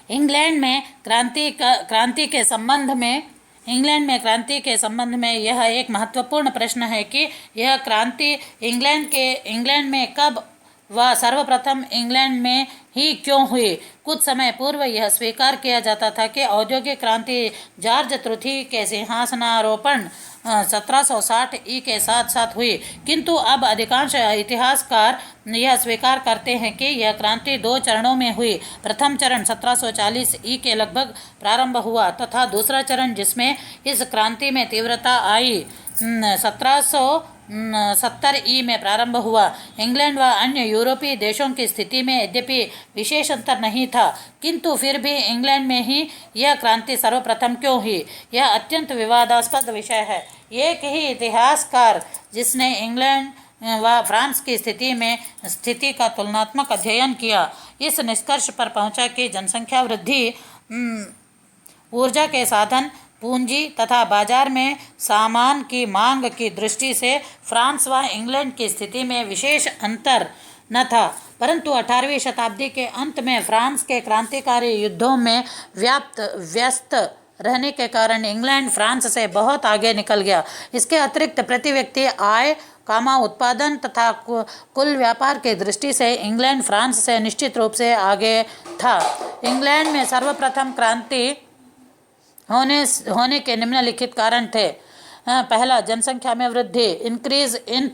England में क्रांति के संबंध में यह एक महत्वपूर्ण प्रश्न है कि यह क्रांति इंग्लैंड में कब व सर्वप्रथम इंग्लैंड में ही क्यों हुई। कुछ समय पूर्व यह स्वीकार किया जाता था कि औद्योगिक क्रांति जॉर्ज तृतीय के सिंहासनारोपण 1760 ई के साथ साथ हुई, किंतु अब अधिकांश इतिहासकार यह स्वीकार करते हैं कि यह क्रांति दो चरणों में हुई। प्रथम चरण 1740 ई के लगभग प्रारंभ हुआ तथा दूसरा चरण जिसमें इस क्रांति में तीव्रता आई 1770 ई में प्रारंभ हुआ। इंग्लैंड व अन्य यूरोपीय देशों की स्थिति में यद्यपि विशेष अंतर नहीं था, किंतु फिर भी इंग्लैंड में ही यह क्रांति सर्वप्रथम क्यों हुई, यह अत्यंत विवादास्पद विषय है। एक ही इतिहासकार जिसने इंग्लैंड व फ्रांस की स्थिति का तुलनात्मक अध्ययन किया, इस निष्कर्ष पर पहुंचा कि जनसंख्या वृद्धि, ऊर्जा के साधन, पूंजी तथा बाजार में सामान की मांग की दृष्टि से फ्रांस व इंग्लैंड की स्थिति में विशेष अंतर न था, परंतु 18वीं शताब्दी के अंत में फ्रांस के क्रांतिकारी युद्धों में व्यस्त रहने के कारण इंग्लैंड फ्रांस से बहुत आगे निकल गया। इसके अतिरिक्त प्रति व्यक्ति आय, उत्पादन तथा कुल व्यापार की दृष्टि से इंग्लैंड फ्रांस से निश्चित रूप से आगे था। इंग्लैंड में सर्वप्रथम क्रांति होने के निम्नलिखित कारण थे। पहला, जनसंख्या में वृद्धि, इंक्रीज इन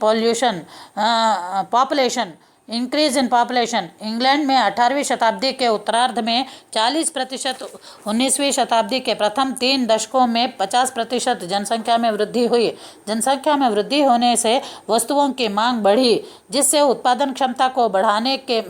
पॉपुलेशन। इंग्लैंड में 18वीं शताब्दी के उत्तरार्ध में 40%, 19वीं शताब्दी के प्रथम 3 दशकों में 50% जनसंख्या में वृद्धि हुई। जनसंख्या में वृद्धि होने से वस्तुओं की मांग बढ़ी, जिससे उत्पादन क्षमता को बढ़ाने के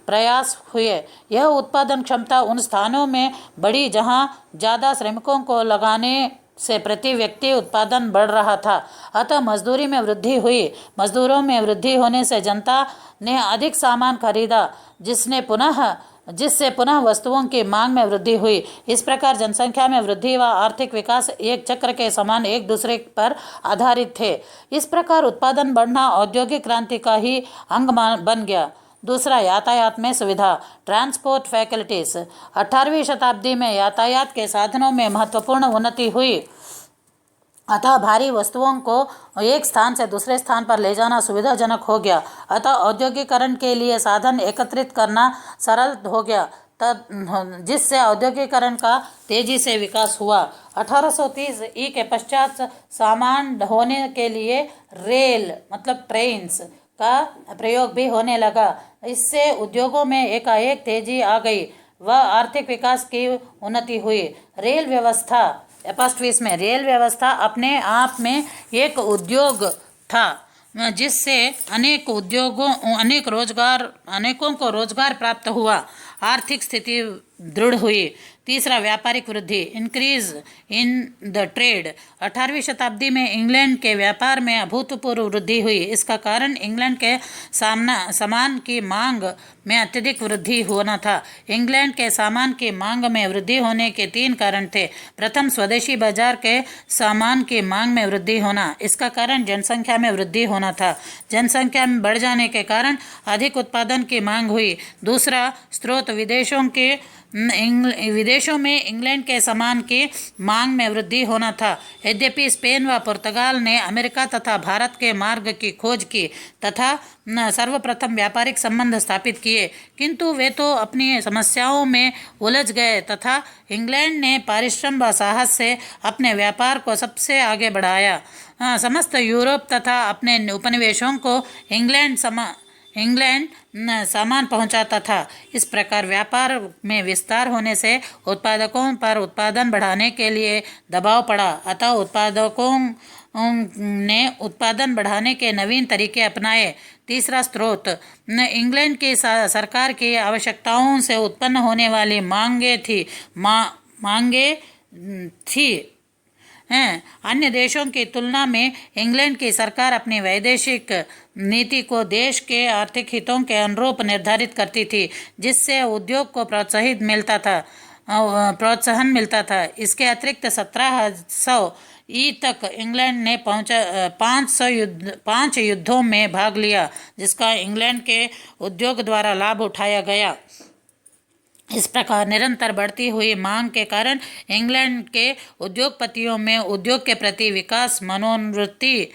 प्रयास हुए। यह उत्पादन क्षमता उन स्थानों में बढ़ी जहां ज़्यादा श्रमिकों को लगाने से प्रति व्यक्ति उत्पादन बढ़ रहा था, अतः मजदूरी में वृद्धि हुई। मजदूरों में वृद्धि होने से जनता ने अधिक सामान खरीदा, जिससे पुनः वस्तुओं की मांग में वृद्धि हुई। इस प्रकार जनसंख्या में वृद्धि व आर्थिक विकास एक चक्र के समान एक दूसरे पर आधारित थे। इस प्रकार उत्पादन बढ़ना औद्योगिक क्रांति का ही अंग बन गया। दूसरा, यातायात में सुविधा, ट्रांसपोर्ट फैसिलिटीज। 18वीं शताब्दी में यातायात के साधनों में महत्वपूर्ण उन्नति हुई, अतः भारी वस्तुओं को एक स्थान से दूसरे स्थान पर ले जाना सुविधाजनक हो गया। अतः औद्योगिकरण के लिए साधन एकत्रित करना सरल हो गया, जिससे औद्योगिकरण का तेजी से विकास हुआ। 1830 ई के पश्चात सामान ढोने के लिए रेल ट्रेन्स का प्रयोग भी होने लगा। इससे उद्योगों में एकाएक तेजी आ गई व आर्थिक विकास की उन्नति हुई। रेल व्यवस्था अपने आप में एक उद्योग था, जिससे अनेकों को रोजगार प्राप्त हुआ, आर्थिक स्थिति दृढ़ हुई। तीसरा, व्यापारिक वृद्धि, इंक्रीज इन द ट्रेड। 18वीं शताब्दी में इंग्लैंड के व्यापार में अभूतपूर्व वृद्धि हुई। इसका कारण इंग्लैंड के सामान की मांग में अत्यधिक वृद्धि होना था। इंग्लैंड के सामान की मांग में वृद्धि होने के 3 कारण थे। प्रथम, स्वदेशी बाजार के सामान की मांग में वृद्धि होना। इसका कारण जनसंख्या में वृद्धि होना था। जनसंख्या में बढ़ जाने के कारण अधिक उत्पादन की मांग हुई। दूसरा स्रोत, विदेशों में इंग्लैंड के सामान की मांग में वृद्धि होना था। यद्यपि स्पेन व पुर्तगाल ने अमेरिका तथा भारत के मार्ग की खोज की तथा सर्वप्रथम व्यापारिक संबंध स्थापित किए, किंतु वे तो अपनी समस्याओं में उलझ गए तथा इंग्लैंड ने परिश्रम व साहस से अपने व्यापार को सबसे आगे बढ़ाया। समस्त यूरोप तथा अपने उपनिवेशों को इंग्लैंड सामान पहुंचाता था। इस प्रकार व्यापार में विस्तार होने से उत्पादकों पर उत्पादन बढ़ाने के लिए दबाव पड़ा, अतः उत्पादकों ने उत्पादन बढ़ाने के नवीन तरीके अपनाए। तीसरा स्रोत, इंग्लैंड की सरकार की आवश्यकताओं से उत्पन्न होने वाली मांगे थी। अन्य देशों की तुलना में इंग्लैंड की सरकार अपनी वैदेशिक नीति को देश के आर्थिक हितों के अनुरूप निर्धारित करती थी, जिससे उद्योग को प्रोत्साहन मिलता था। इसके अतिरिक्त 1700 ई तक इंग्लैंड ने 5 युद्धों में भाग लिया, जिसका इंग्लैंड के उद्योग द्वारा लाभ उठाया गया। इस प्रकार निरंतर बढ़ती हुई मांग के कारण इंग्लैंड के उद्योगपतियों में उद्योग के प्रति विकास मनोवृत्ति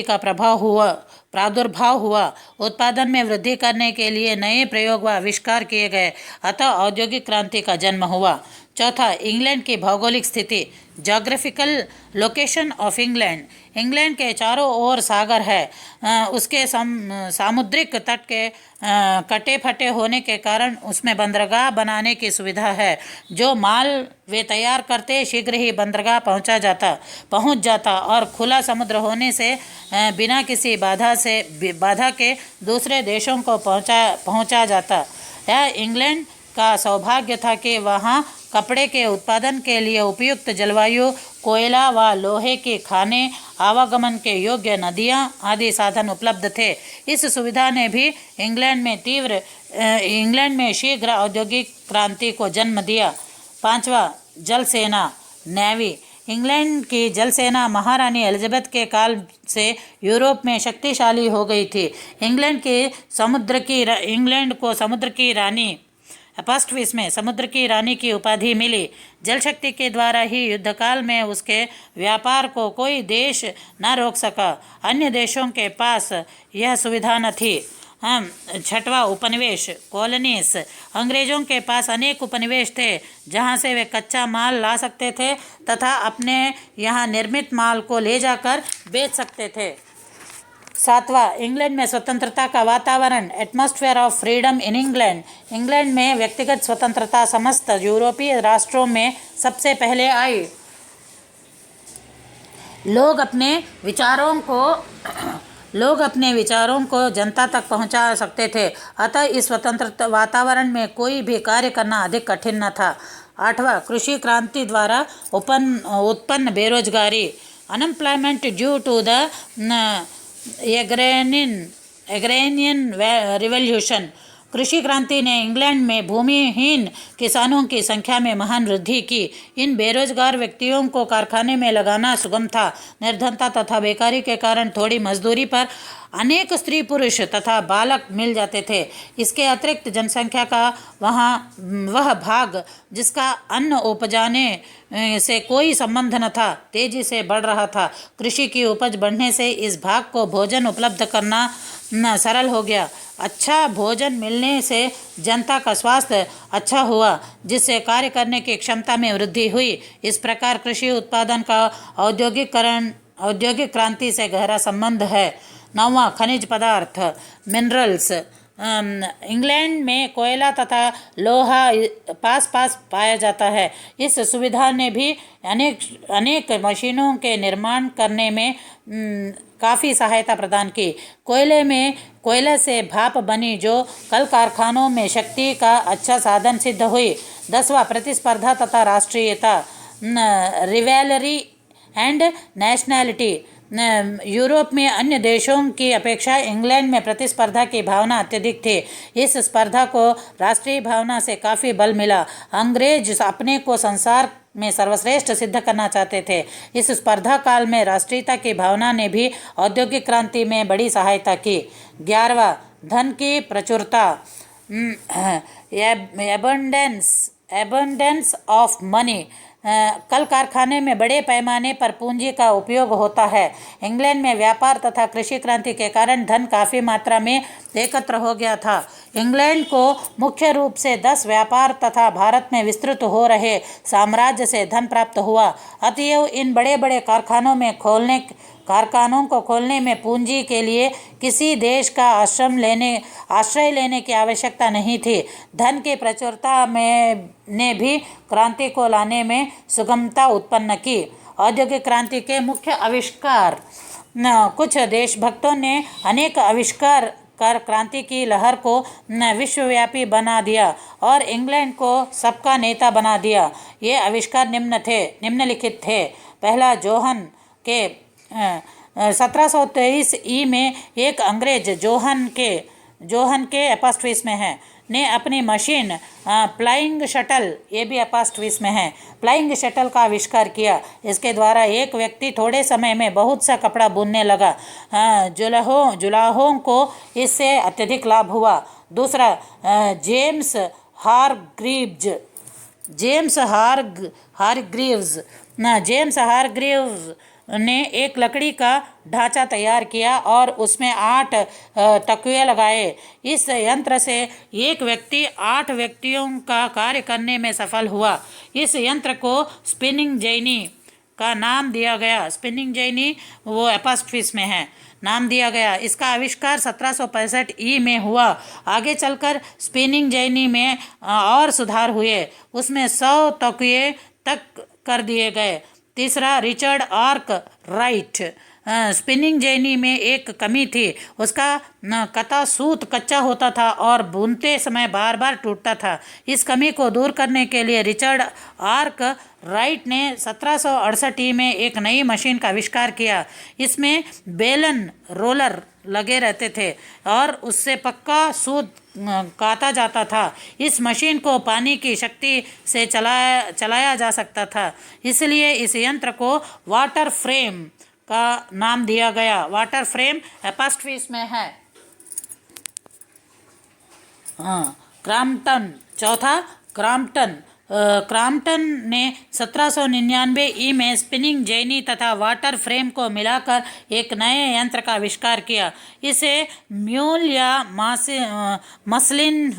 का प्रादुर्भाव हुआ। उत्पादन में वृद्धि करने के लिए नए प्रयोग व आविष्कार किए गए, अतः औद्योगिक क्रांति का जन्म हुआ। चौथा, इंग्लैंड की भौगोलिक स्थिति। Geographical location of England. England के चारों ओर सागर है। उसके सामुद्रिक तट के कटे फटे होने के कारण उसमें बंदरगाह बनाने की सुविधा है। जो माल वे तैयार करते शीघ्र ही बंदरगाह पहुंच जाता और खुला समुद्र होने से बिना किसी बाधा के दूसरे देशों को पहुंचा जाता। यह इंग्लैंड का सौभाग्य था कि वहाँ कपड़े के उत्पादन के लिए उपयुक्त जलवायु, कोयला व लोहे की खानें, आवागमन के योग्य नदियाँ आदि साधन उपलब्ध थे। इस सुविधा ने भी इंग्लैंड में शीघ्र औद्योगिक क्रांति को जन्म दिया। पांचवा, जल सेना, नेवी। इंग्लैंड की जल सेना महारानी एलिजाबेथ के काल से यूरोप में शक्तिशाली हो गई थी। इंग्लैंड को समुद्र की रानी अपॉस्ट्रिस में समुद्र की रानी की उपाधि मिली। जल शक्ति के द्वारा ही युद्धकाल में उसके व्यापार को कोई देश न रोक सका। अन्य देशों के पास यह सुविधा न थी। छठवां, उपनिवेश, कॉलोनीज। अंग्रेजों के पास अनेक उपनिवेश थे जहां से वे कच्चा माल ला सकते थे तथा अपने यहाँ निर्मित माल को ले जाकर बेच सकते थे। सातवां, इंग्लैंड में स्वतंत्रता का वातावरण, atmosphere of freedom in England. England में व्यक्तिगत स्वतंत्रता समस्त यूरोपीय राष्ट्रों में सबसे पहले आई। लोग अपने विचारों को जनता तक पहुंचा सकते थे, अतः इस स्वतंत्र वातावरण में कोई भी कार्य करना अधिक कठिन न था। आठवां, कृषि क्रांति द्वारा उत्पन्न बेरोजगारी, unemployment due to the agrarian revolution. कृषि क्रांति ने इंग्लैंड में भूमिहीन किसानों की संख्या में महान वृद्धि की। इन बेरोजगार व्यक्तियों को कारखाने में लगाना सुगम था। निर्धनता तथा बेकारी के कारण थोड़ी मजदूरी पर अनेक स्त्री पुरुष तथा बालक मिल जाते थे। इसके अतिरिक्त जनसंख्या का वह भाग जिसका अन्न उपजाने से कोई संबंध न था, तेजी से बढ़ रहा था। कृषि की उपज बढ़ने से इस भाग को भोजन उपलब्ध करना सरल हो गया। अच्छा भोजन मिलने से जनता का स्वास्थ्य अच्छा हुआ, जिससे कार्य करने की क्षमता में वृद्धि हुई। इस प्रकार कृषि उत्पादन का औद्योगिक क्रांति से गहरा संबंध है। नौवां, खनिज पदार्थ, मिनरल्स। इंग्लैंड में कोयला तथा लोहा पास पाया जाता है। इस सुविधा ने भी अनेक मशीनों के निर्माण करने में काफ़ी सहायता प्रदान की। कोयले से भाप बनी जो कल कारखानों में शक्ति का अच्छा साधन सिद्ध हुई। 10वां, प्रतिस्पर्धा तथा राष्ट्रीयता, रिवेलरी एंड नेशनैलिटी। यूरोप में अन्य देशों की अपेक्षा इंग्लैंड में प्रतिस्पर्धा की भावना अत्यधिक थी। इस स्पर्धा को राष्ट्रीय भावना से काफ़ी बल मिला। अंग्रेज अपने को संसार में सर्वश्रेष्ठ सिद्ध करना चाहते थे। इस स्पर्धा काल में राष्ट्रीयता की भावना ने भी औद्योगिक क्रांति में बड़ी सहायता की। 11वां, धन की प्रचुरता, एबंडेंस ऑफ मनी। कल कारखाने में बड़े पैमाने पर पूंजी का उपयोग होता है। इंग्लैंड में व्यापार तथा कृषि क्रांति के कारण धन काफ़ी मात्रा में एकत्र हो गया था। इंग्लैंड को मुख्य रूप से 10 व्यापार तथा भारत में विस्तृत हो रहे साम्राज्य से धन प्राप्त हुआ। अतएव इन बड़े बड़े कारखानों को खोलने में पूंजी के लिए किसी देश का आश्रय लेने की आवश्यकता नहीं थी। धन की प्रचुरता ने भी क्रांति को लाने में सुगमता उत्पन्न की। औद्योगिक क्रांति के मुख्य आविष्कार, कुछ देशभक्तों ने अनेक आविष्कार कर क्रांति की लहर को विश्वव्यापी बना दिया और इंग्लैंड को सबका नेता बना दिया। ये आविष्कार निम्नलिखित थे। पहला, जोहन के 1723 ई में एक अंग्रेज जोहन के अपॉस्ट्रिस में है ने अपनी मशीन फ्लाइंग शटल, ये भी अपॉस्ट्रिस में है, फ्लाइंग शटल का आविष्कार किया। इसके द्वारा एक व्यक्ति थोड़े समय में बहुत सा कपड़ा बुनने लगा। जुलाहों को इससे अत्यधिक लाभ हुआ। दूसरा, जेम्स हारग्रीव्ज जेम्स हारग्रीव्स ने एक लकड़ी का ढांचा तैयार किया और उसमें 8 तकिए लगाए। इस यंत्र से एक व्यक्ति 8 व्यक्तियों का कार्य करने में सफल हुआ। इस यंत्र को स्पिनिंग जेनी का नाम दिया गया। स्पिनिंग जेनी वो एपॉस्ट्रोफी में है, नाम दिया गया। इसका आविष्कार 1765 ई में हुआ। आगे चलकर स्पिनिंग जेनी में और सुधार हुए, उसमें 100 तकिए तक कर दिए गए। तीसरा, Richard arc right. Spinning jenny में एक कमी थी, उसका कता सूत कच्चा होता था और बुनते समय बार बार टूटता था। इस कमी को दूर करने के लिए रिचर्ड आर्क राइट ने 1768 में एक नई मशीन का आविष्कार किया। इसमें बेलन रोलर लगे रहते थे और उससे पक्का सूत काता जाता था। इस मशीन को पानी की शक्ति से चलाया जा सकता था, इसलिए इस यंत्र को वाटर फ्रेम का नाम दिया गया। वाटर फ्रेम एपॉस्ट्रोफी में है। क्रॉम्पटन। चौथा, क्रॉम्पटन ने 1799 ई में स्पिनिंग जेनी तथा वाटर फ्रेम को मिलाकर एक नए यंत्र का आविष्कार किया। इसे म्यूल या मसलिन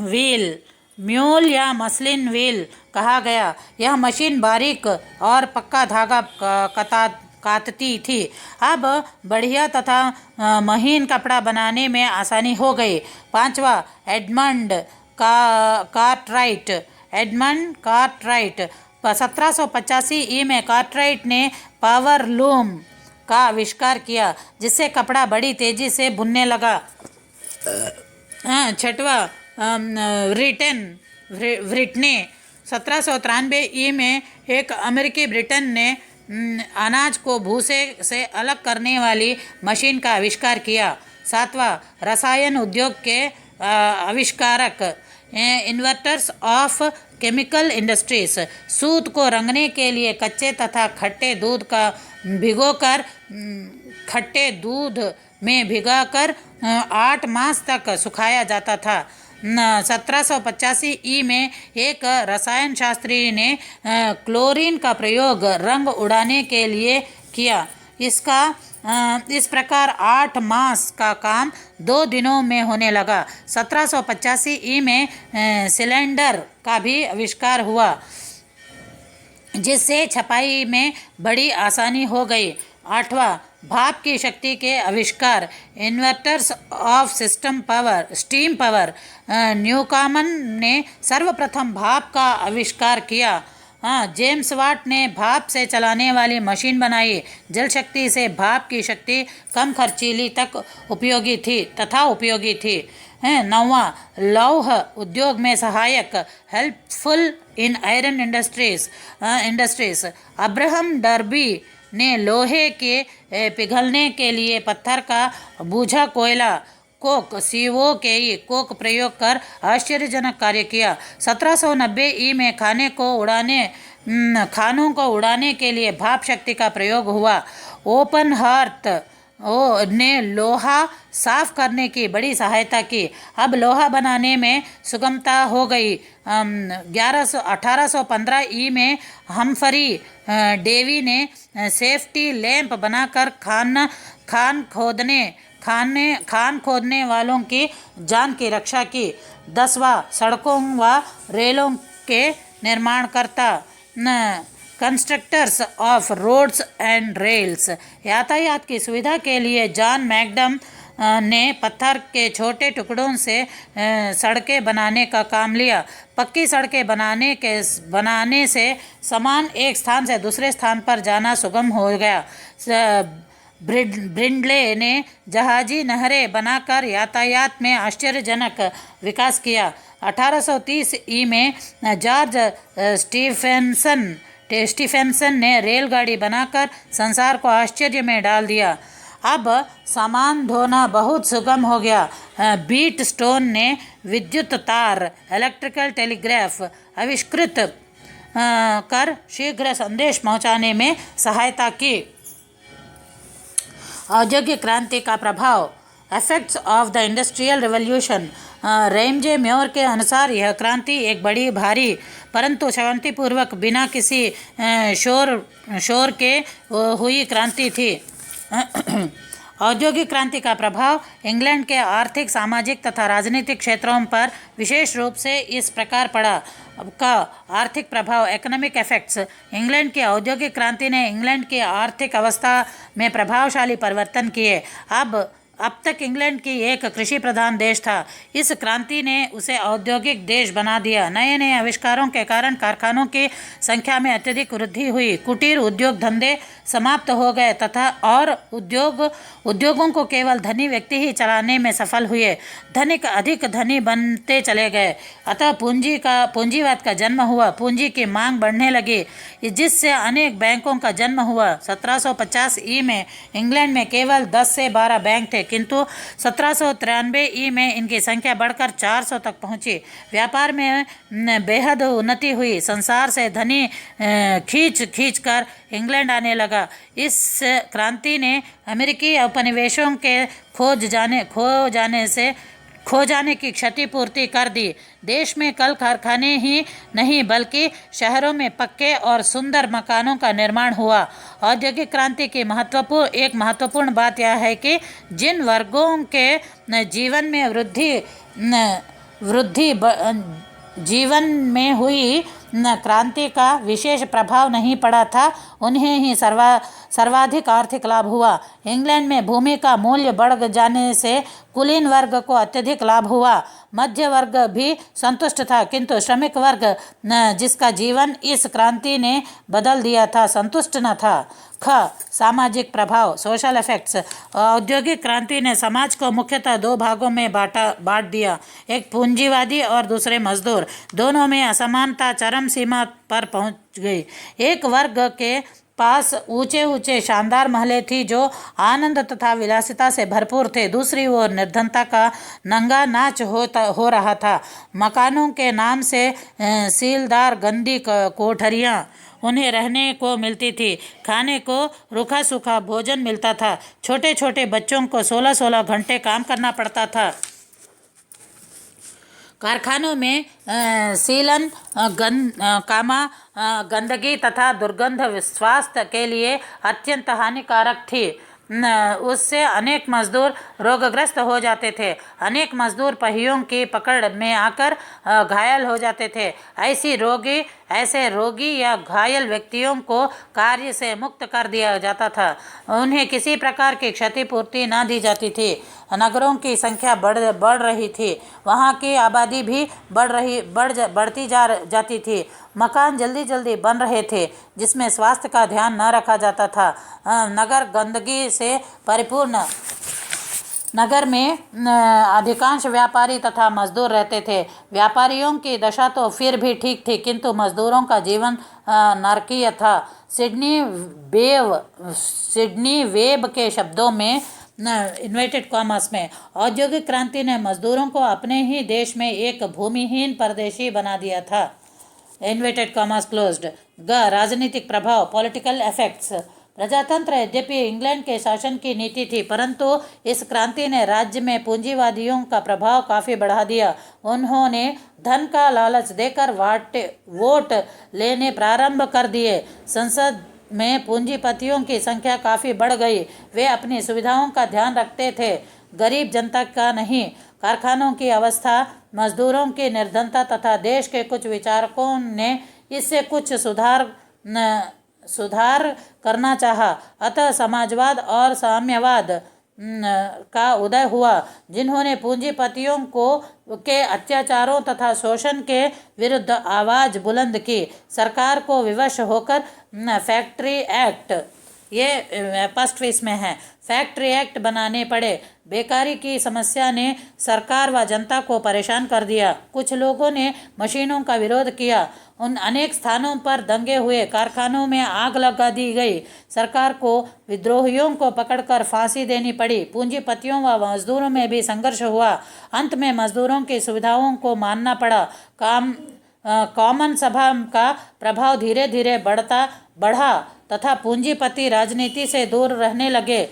व्हील कहा गया। यह मशीन बारीक और पक्का धागा काटती थी। अब बढ़िया तथा महीन कपड़ा बनाने में आसानी हो गई। पांचवा, एडमंड कार्टराइट। 1785 ई में कार्टराइट ने पावर लूम का आविष्कार किया, जिससे कपड़ा बड़ी तेजी से बुनने लगा। छठवा, व्रिटने। 1793 ई में एक अमेरिकी ब्रिटेन ने अनाज को भूसे से अलग करने वाली मशीन का आविष्कार किया। सातवां, रसायन उद्योग के आविष्कारक इन्वर्टर्स ऑफ केमिकल इंडस्ट्रीज। सूत को रंगने के लिए कच्चे तथा खट्टे दूध में भिगाकर 8 मास तक सुखाया जाता था। 1785 ई में एक रसायन शास्त्री ने क्लोरीन का प्रयोग रंग उड़ाने के लिए किया। इस प्रकार 8 मास का काम 2 दिनों में होने लगा। 1785 ई में सिलेंडर का भी आविष्कार हुआ, जिससे छपाई में बड़ी आसानी हो गई। 8वां, भाप की शक्ति के आविष्कार इन्वर्टर्स ऑफ स्टीम पावर। न्यूकॉमन ने सर्वप्रथम भाप का आविष्कार किया। जेम्स वाट ने भाप से चलाने वाली मशीन बनाई। जल शक्ति से भाप की शक्ति कम खर्चीली तक उपयोगी थी। 9वां, लौह उद्योग में सहायक helpful in iron industries. Abraham Darby ने लोहे के पिघलने के लिए पत्थर का बूझा कोयला कोक प्रयोग कर आश्चर्यजनक कार्य किया। 1790 ई में खानों को उड़ाने के लिए भाप शक्ति का प्रयोग हुआ। ओपन हार्ट ने लोहा साफ करने की बड़ी सहायता की। अब लोहा बनाने में सुगमता हो गई। 1815 ई में हम्फरी डेवी ने सेफ्टी लैंप बनाकर खान खोदने वालों की जान की रक्षा की। 10वां, सड़कों व रेलों के निर्माणकर्ता constructors of roads and rails. यातायात की सुविधा के लिए जॉन मैकडम ने पत्थर के छोटे टुकड़ों से सड़कें बनाने का काम लिया। पक्की सड़कें बनाने से सामान एक स्थान से दूसरे स्थान पर जाना सुगम हो गया। ब्रिंडले ने जहाजी नहरें बनाकर यातायात में आश्चर्यजनक विकास किया। 1830 ई में जॉर्ज स्टीफेंसन ने रेलगाड़ी बनाकर संसार को आश्चर्य में डाल दिया। अब सामान ढोना बहुत सुगम हो गया। बीट स्टोन ने विद्युत तार इलेक्ट्रिकल टेलीग्राफ आविष्कृत कर शीघ्र संदेश पहुंचाने में सहायता की। औद्योगिक क्रांति का प्रभाव, effects of the industrial revolution. Ramsay more के अनुसार यह क्रांति एक बड़ी भारी परंतु शांतिपूर्वक बिना किसी शोर के हुई क्रांति थी। औद्योगिक क्रांति का प्रभाव इंग्लैंड के आर्थिक, सामाजिक तथा राजनीतिक क्षेत्रों पर विशेष रूप से इस प्रकार पड़ा। का आर्थिक प्रभाव, इकोनॉमिक इफेक्ट्स। इंग्लैंड की औद्योगिक क्रांति ने इंग्लैंड की आर्थिक अवस्था में प्रभावशाली परिवर्तन किए। अब तक इंग्लैंड की एक कृषि प्रधान देश था। इस क्रांति ने उसे औद्योगिक देश बना दिया। नए नए आविष्कारों के कारण कारखानों की संख्या में अत्यधिक वृद्धि हुई। कुटीर उद्योग धंधे समाप्त हो गए तथा और उद्योगों को केवल धनी व्यक्ति ही चलाने में सफल हुए। धनिक अधिक धनी बनते चले गए। अतः पूंजीवाद का जन्म हुआ। पूंजी की मांग बढ़ने लगी, जिससे अनेक बैंकों का जन्म हुआ। 1750 ई में इंग्लैंड में केवल 10 से 12 बैंक थे, किंतु 1793 ई में इनकी संख्या बढ़कर 400 तक पहुंची। व्यापार में बेहद उन्नति हुई। संसार से धनी खींच कर इंग्लैंड आने लगा। इस क्रांति ने अमेरिकी उपनिवेशों के खो जाने की क्षतिपूर्ति कर दी। देश में कल कारखाने ही नहीं बल्कि शहरों में पक्के और सुंदर मकानों का निर्माण हुआ। औद्योगिक क्रांति की महत्वपूर्ण बात यह है कि जिन वर्गों के जीवन में हुई क्रांति का विशेष प्रभाव नहीं पड़ा था, उन्हें ही सर्वाधिक आर्थिक लाभ हुआ। इंग्लैंड में भूमि का मूल्य बढ़ जाने से कुलीन वर्ग को अत्यधिक लाभ हुआ। मध्य वर्ग भी संतुष्ट था, किंतु श्रमिक वर्ग जिसका जीवन इस क्रांति ने बदल दिया था, संतुष्ट न था। सामाजिक प्रभाव, सोशल इफेक्ट्स। औद्योगिक क्रांति ने समाज को मुख्यतः दो भागों में बांट दिया, एक पूंजीवादी और दूसरे मजदूर। दोनों में असमानता चरम सीमा पर पहुंच गई। एक वर्ग के पास ऊंचे ऊंचे शानदार महलें थी जो आनंद तथा विलासिता से भरपूर थे। दूसरी ओर निर्धनता का नंगा नाच हो रहा था। मकानों के नाम से सीलदार गंदी कोठरियाँ उन्हें रहने को मिलती थी। खाने को रूखा सूखा भोजन मिलता था। छोटे छोटे बच्चों को 16-16 घंटे काम करना पड़ता था। कारखानों में सीलन, गंदगी तथा दुर्गंध स्वास्थ्य के लिए अत्यंत हानिकारक थी। उससे अनेक मजदूर रोगग्रस्त हो जाते थे। अनेक मजदूर पहियों की पकड़ में आकर घायल हो जाते थे। ऐसे रोगी या घायल व्यक्तियों को कार्य से मुक्त कर दिया जाता था। उन्हें किसी प्रकार की क्षतिपूर्ति न दी जाती थी। नगरों की संख्या बढ़ रही थी। वहाँ की आबादी भी बढ़ती जाती थी। मकान जल्दी जल्दी बन रहे थे जिसमें स्वास्थ्य का ध्यान न रखा जाता था। नगर गंदगी से परिपूर्ण। नगर में अधिकांश व्यापारी तथा मजदूर रहते थे। व्यापारियों की दशा तो फिर भी ठीक थी, किंतु मजदूरों का जीवन नरकीय था। सिडनी वेब के शब्दों में इन्वर्टेड कॉमर्स में औद्योगिक क्रांति ने मजदूरों को अपने ही देश में एक भूमिहीन परदेशी बना दिया था। Inverted commas closed. राजनीतिक प्रभाव, पॉलिटिकल इफेक्ट्स। प्रजातंत्र यद्यपि इंग्लैंड के शासन की नीति थी, परंतु इस क्रांति ने राज्य में पूंजीवादियों का प्रभाव काफ़ी बढ़ा दिया। उन्होंने धन का लालच देकर वोट लेने प्रारंभ कर दिए। संसद में पूंजीपतियों की संख्या काफ़ी बढ़ गई। वे अपनी सुविधाओं का ध्यान रखते थे, गरीब जनता का नहीं। कारखानों की अवस्था, मजदूरों की निर्धनता तथा देश के कुछ विचारकों ने इससे कुछ सुधार करना चाहा। अतः समाजवाद और साम्यवाद का उदय हुआ, जिन्होंने पूंजीपतियों के अत्याचारों तथा शोषण के विरुद्ध आवाज़ बुलंद की। सरकार को विवश होकर फैक्ट्री एक्ट, ये फर्स्ट फेस में है, फैक्ट्री एक्ट बनाने पड़े। बेकारी की समस्या ने सरकार व जनता को परेशान कर दिया। कुछ लोगों ने मशीनों का विरोध किया। उन अनेक स्थानों पर दंगे हुए। कारखानों में आग लगा दी गई। सरकार को विद्रोहियों को पकड़कर फांसी देनी पड़ी। पूंजीपतियों व मजदूरों में भी संघर्ष हुआ। अंत में मजदूरों की सुविधाओं को मानना पड़ा। कॉमन सभा का प्रभाव धीरे धीरे बढ़ा तथा पूंजीपति राजनीति से दूर रहने लगे।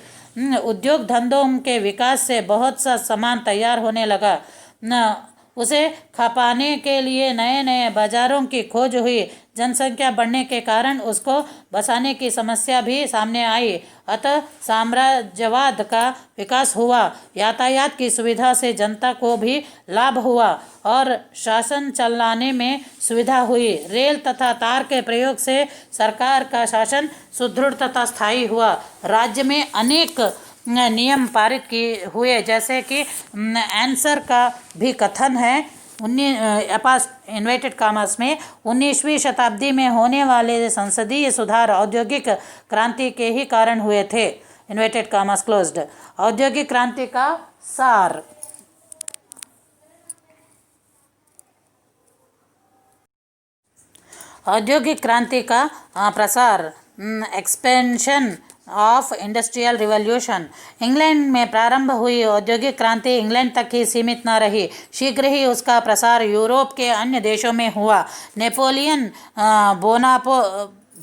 उद्योग धंधों के विकास से बहुत सा सामान तैयार होने लगा। न उसे खपाने के लिए नए नए बाजारों की खोज हुई। जनसंख्या बढ़ने के कारण उसको बसाने की समस्या भी सामने आई। अतः साम्राज्यवाद का विकास हुआ। यातायात की सुविधा से जनता को भी लाभ हुआ और शासन चलाने में सुविधा हुई। रेल तथा तार के प्रयोग से सरकार का शासन सुदृढ़ तथा स्थायी हुआ। राज्य में अनेक नियम पारित किए हुए, जैसे कि आंसर का भी कथन है इन्वर्टेड कॉमर्स में 19वीं शताब्दी में होने वाले संसदीय सुधार औद्योगिक क्रांति के ही कारण हुए थे। Inverted commas closed. औद्योगिक क्रांति का सार। औद्योगिक क्रांति का प्रसार, expansion of industrial revolution. England में प्रारंभ हुई औद्योगिक क्रांति इंग्लैंड तक ही सीमित न रही, शीघ्र ही उसका प्रसार यूरोप के अन्य देशों में हुआ। नेपोलियन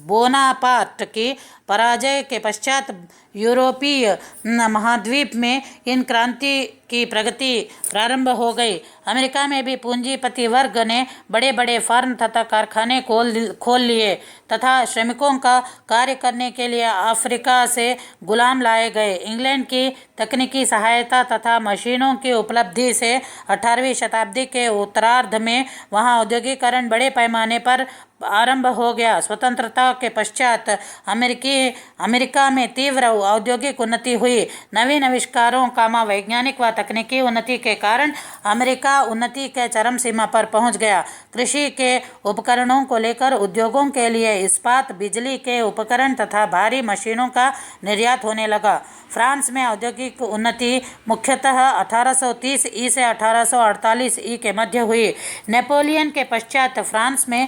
बोनापार्ट की पराजय के पश्चात यूरोपीय महाद्वीप में इन क्रांति की प्रगति प्रारंभ हो गई। अमेरिका में भी पूंजीपति वर्ग ने बड़े बड़े फर्म तथा कारखाने खोल लिए तथा श्रमिकों का कार्य करने के लिए अफ्रीका से गुलाम लाए गए। इंग्लैंड की तकनीकी सहायता तथा मशीनों की उपलब्धि से 18वीं शताब्दी के उत्तरार्ध में वहाँ औद्योगिकरण बड़े पैमाने पर आरंभ हो गया। स्वतंत्रता के पश्चात अमेरिका में तीव्र औद्योगिक उन्नति हुई। नवीन आविष्कारों वैज्ञानिक व तकनीकी उन्नति के कारण अमेरिका उन्नति के चरम सीमा पर पहुंच गया। कृषि के उपकरणों को लेकर उद्योगों के लिए इस्पात, बिजली के उपकरण तथा भारी मशीनों का निर्यात होने लगा। फ्रांस में औद्योगिक उन्नति मुख्यतः 1830 ई से 1848 ई के मध्य हुई। नेपोलियन के पश्चात फ्रांस में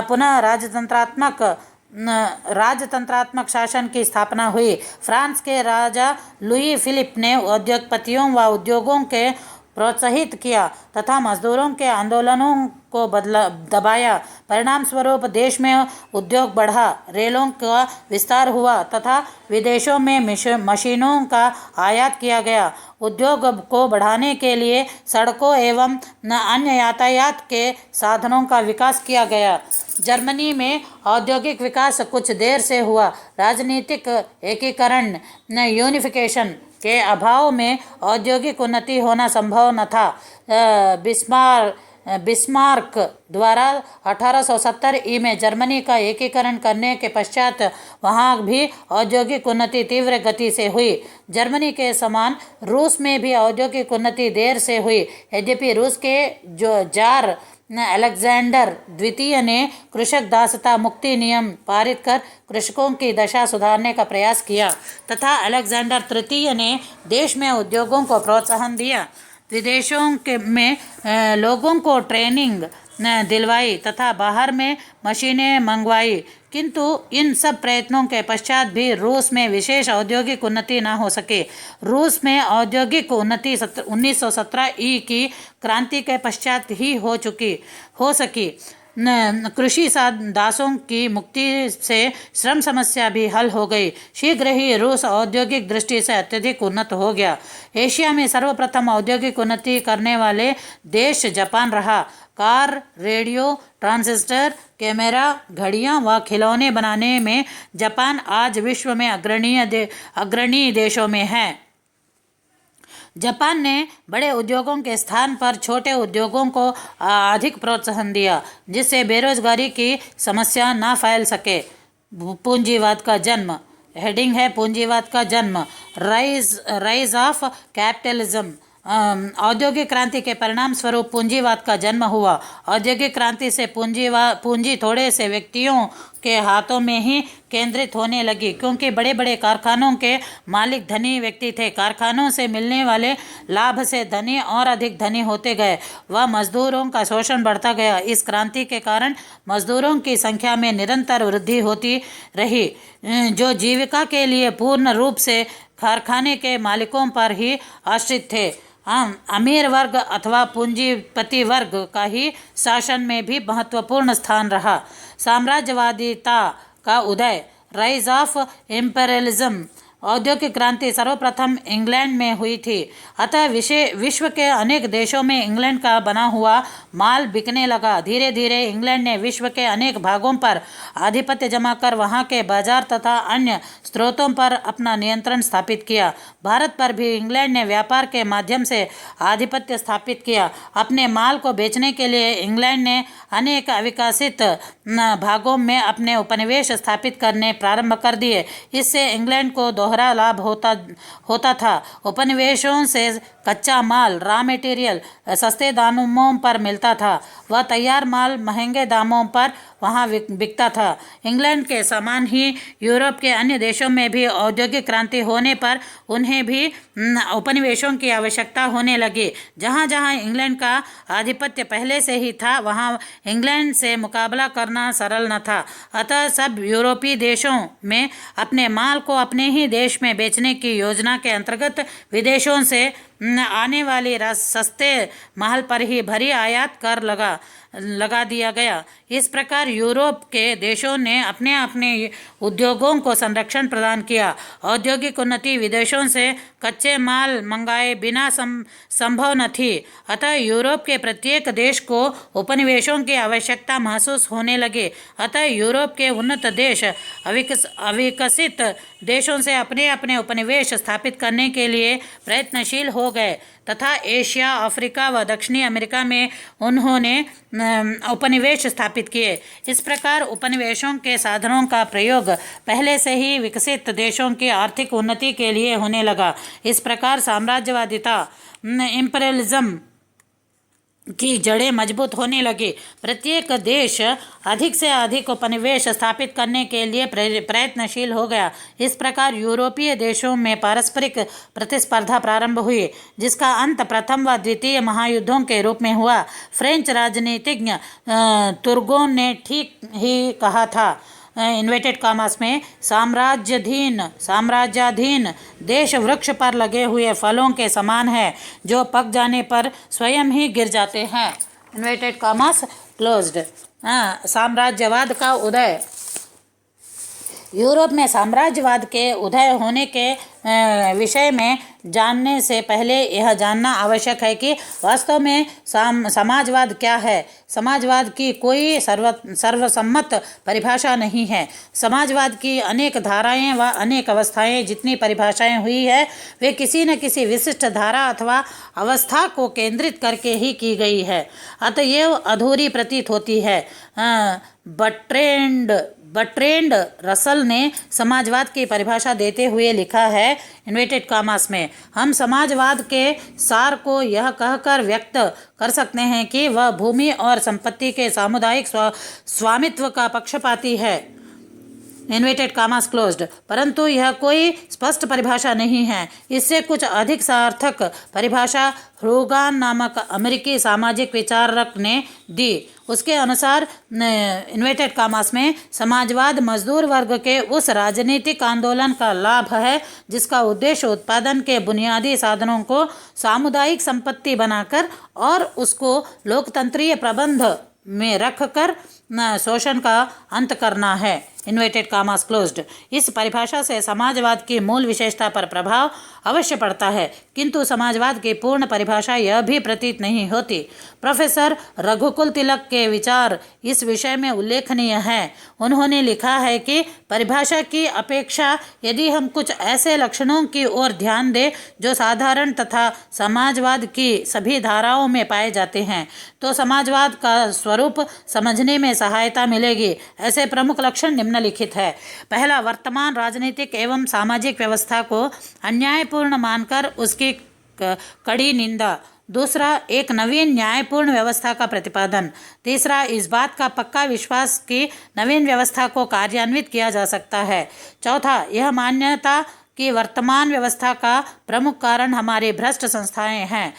पुनः राजतंत्रात्मक शासन की स्थापना हुई। फ्रांस के राजा लुई फिलिप ने उद्योगपतियों व उद्योगों के प्रोत्साहित किया तथा मजदूरों के आंदोलनों को दबाया। परिणाम स्वरूप देश में उद्योग बढ़ा, रेलों का विस्तार हुआ तथा विदेशों में मशीनों का आयात किया गया। उद्योग को बढ़ाने के लिए सड़कों एवं अन्य यातायात के साधनों का विकास किया गया। जर्मनी में औद्योगिक विकास कुछ देर से हुआ। राजनीतिक एकीकरण यूनिफिकेशन के अभाव में औद्योगिक उन्नति होना संभव न था। बिस्मार्क द्वारा 1870 ई में जर्मनी का एकीकरण करने के पश्चात वहाँ भी औद्योगिक उन्नति तीव्र गति से हुई। जर्मनी के समान रूस में भी औद्योगिक उन्नति देर से हुई। यद्यपि रूस के जार अलेक्जेंडर द्वितीय ने कृषक दासता मुक्ति नियम पारित कर कृषकों की दशा सुधारने का प्रयास किया तथा अलेक्जेंडर तृतीय ने देश में उद्योगों को प्रोत्साहन दिया। विदेशों में लोगों को ट्रेनिंग दिलवाई तथा बाहर में मशीनें मंगवाई, किंतु इन सब प्रयत्नों के पश्चात भी रूस में विशेष औद्योगिक उन्नति न हो सके। रूस में औद्योगिक उन्नति 1917 ई की क्रांति के पश्चात ही हो सकी। कृषि दासों की मुक्ति से श्रम समस्या भी हल हो गई। शीघ्र ही रूस औद्योगिक दृष्टि से अत्यधिक उन्नत हो गया। एशिया में सर्वप्रथम औद्योगिक उन्नति करने वाले देश जापान रहा। कार, रेडियो, ट्रांजिस्टर, कैमरा, घड़ियां व खिलौने बनाने में जापान आज विश्व में अग्रणी देशों में है। जापान ने बड़े उद्योगों के स्थान पर छोटे उद्योगों को अधिक प्रोत्साहन दिया, जिससे बेरोजगारी की समस्या न फैल सके। पूंजीवाद का जन्म। हेडिंग है पूंजीवाद का जन्म। Rise of capitalism. औद्योगिक क्रांति के परिणाम स्वरूप पूंजीवाद का जन्म हुआ। औद्योगिक क्रांति से पूंजी थोड़े से व्यक्तियों के हाथों में ही केंद्रित होने लगी, क्योंकि बड़े बड़े कारखानों के मालिक धनी व्यक्ति थे। कारखानों से मिलने वाले लाभ से धनी और अधिक धनी होते गए व मजदूरों का शोषण बढ़ता गया। इस क्रांति के कारण मजदूरों की संख्या में निरंतर वृद्धि होती रही, जो जीविका के लिए पूर्ण रूप से कारखाने के मालिकों पर ही आश्रित थे। अमीर वर्ग अथवा पूंजीपति वर्ग का ही शासन में भी महत्वपूर्ण स्थान रहा। साम्राज्यवादिता का उदय। Rise of imperialism. औद्योगिक क्रांति सर्वप्रथम इंग्लैंड में हुई थी। अतः विश्व के अनेक देशों में इंग्लैंड का बना हुआ माल बिकने लगा। धीरे धीरे इंग्लैंड ने विश्व के अनेक भागों पर आधिपत्य जमा कर वहां के बाजार तथा अन्य स्रोतों पर अपना नियंत्रण स्थापित किया। भारत पर भी इंग्लैंड ने व्यापार के माध्यम से आधिपत्य स्थापित किया। अपने माल को बेचने के लिए इंग्लैंड ने अनेक अविकसित भागों में अपने उपनिवेश स्थापित करने प्रारंभ कर दिए। इससे इंग्लैंड को दोहरा लाभ होता था। उपनिवेशों से कच्चा माल रॉ मटेरियल सस्ते दामों पर मिलता था, वह तैयार माल महंगे दामों पर वहाँ बिकता था। इंग्लैंड के समान ही यूरोप के अन्य देशों में भी औद्योगिक क्रांति होने पर उन्हें भी उपनिवेशों की आवश्यकता होने लगी। जहाँ जहाँ इंग्लैंड का आधिपत्य पहले से ही था, वहाँ इंग्लैंड से मुकाबला करना सरल न था। अतः सब यूरोपीय देशों में अपने माल को अपने ही देश में बेचने की योजना के अंतर्गत विदेशों से आने वाली सस्ते माल पर ही भरी आयात कर लगा दिया गया। इस प्रकार यूरोप के देशों ने अपने अपने उद्योगों को संरक्षण प्रदान किया। औद्योगिक उन्नति विदेशों से कच्चे माल मंगाए बिना संभव न थी। अतः यूरोप के प्रत्येक देश को उपनिवेशों की आवश्यकता महसूस होने लगी। अतः यूरोप के उन्नत देश अविकसित देशों से अपने अपने उपनिवेश स्थापित करने के लिए प्रयत्नशील हो गए तथा एशिया, अफ्रीका व दक्षिणी अमेरिका में उन्होंने उपनिवेश स्थापित किए। इस प्रकार उपनिवेशों के साधनों का प्रयोग पहले से ही विकसित देशों की आर्थिक उन्नति के लिए होने लगा। इस प्रकार साम्राज्यवादिता इंपीरियलिज्म की जड़ें मजबूत होने लगी। प्रत्येक देश अधिक से अधिक उपनिवेश स्थापित करने के लिए प्रयत्नशील हो गया। इस प्रकार यूरोपीय देशों में पारस्परिक प्रतिस्पर्धा प्रारंभ हुई, जिसका अंत प्रथम व द्वितीय महायुद्धों के रूप में हुआ। फ्रेंच राजनीतिज्ञ तुर्गोन ने ठीक ही कहा था, इन्वर्टेड कॉमास में, साम्राज्याधीन देश वृक्ष पर लगे हुए फलों के समान है जो पक जाने पर स्वयं ही गिर जाते हैं। Inverted commas closed. साम्राज्यवाद का उदय। यूरोप में साम्राज्यवाद के उदय होने के विषय में जानने से पहले यह जानना आवश्यक है कि वास्तव में समाजवाद क्या है। समाजवाद की कोई सर्वसम्मत परिभाषा नहीं है। समाजवाद की अनेक धाराएं व अनेक अवस्थाएं जितनी परिभाषाएं हुई है, वे किसी न किसी विशिष्ट धारा अथवा अवस्था को केंद्रित करके ही की गई है, अतएव अधूरी प्रतीत होती है। बर्ट्रैंड रसल ने समाजवाद की परिभाषा देते हुए लिखा है, इन्वर्टेड कॉमास में, हम समाजवाद के सार को यह कहकर व्यक्त कर सकते हैं कि वह भूमि और संपत्ति के सामुदायिक स्वामित्व का पक्षपाती है। Inverted commas closed. परंतु यह कोई स्पष्ट परिभाषा नहीं है। इससे कुछ अधिक सार्थक परिभाषा ह्यूगान नामक अमेरिकी सामाजिक विचारक ने दी। उसके अनुसार इन्वर्टेड कॉमास में समाजवाद मजदूर वर्ग के उस राजनीतिक आंदोलन का लाभ है जिसका उद्देश्य उत्पादन के बुनियादी साधनों को सामुदायिक संपत्ति बनाकर और उसको लोकतंत्रीय प्रबंध में रखकर शोषण का अंत करना है। Inverted commas closed. इस परिभाषा से समाजवाद की मूल विशेषता पर प्रभाव अवश्य पड़ता है, किंतु समाजवाद की पूर्ण परिभाषा यह भी प्रतीत नहीं होती। प्रोफेसर रघुकुल तिलक के विचार इस विषय में उल्लेखनीय हैं। उन्होंने लिखा है कि परिभाषा की अपेक्षा यदि हम कुछ ऐसे लक्षणों की ओर ध्यान दें जो साधारण तथा समाजवाद की सभी धाराओं में पाए जाते हैं, तो समाजवाद का स्वरूप समझने में सहायता मिलेगी। ऐसे प्रमुख लक्षण निम्नलिखित है। पहला, वर्तमान राजनीतिक एवं सामाजिक व्यवस्था को अन्यायपूर्ण मानकर उसकी कड़ी निंदा। दूसरा, एक नवीन न्यायपूर्ण व्यवस्था का प्रतिपादन। तीसरा, इस बात का पक्का विश्वास कि नवीन व्यवस्था को कार्यान्वित किया जा सकता है। चौथा, यह मान्यता कि वर्तमान व्यवस्था का प्रमुख कारण हमारी भ्रष्ट संस्थाएं हैं।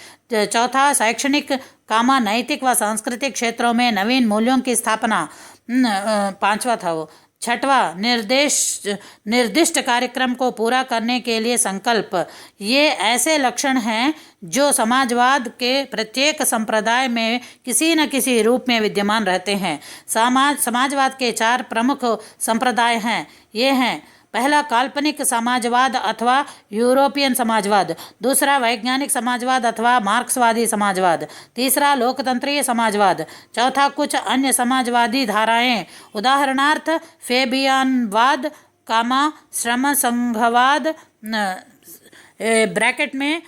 चौथा, शैक्षणिक, नैतिक व सांस्कृतिक क्षेत्रों में नवीन मूल्यों की स्थापना। पांचवा था वो। छठवा, निर्दिष्ट कार्यक्रम को पूरा करने के लिए संकल्प। ये ऐसे लक्षण हैं जो समाजवाद के प्रत्येक संप्रदाय में किसी न किसी रूप में विद्यमान रहते हैं। समाजवाद के चार प्रमुख संप्रदाय हैं। ये हैं पहला काल्पनिक समाजवाद अथवा यूरोपियन समाजवाद, दूसरा वैज्ञानिक समाजवाद अथवा मार्क्सवादी समाजवाद, तीसरा लोकतंत्रीय समाजवाद, चौथा कुछ अन्य समाजवादी धाराएं, उदाहरणार्थ फेबियानवाद, श्रम संघवाद, ब्रैकेट में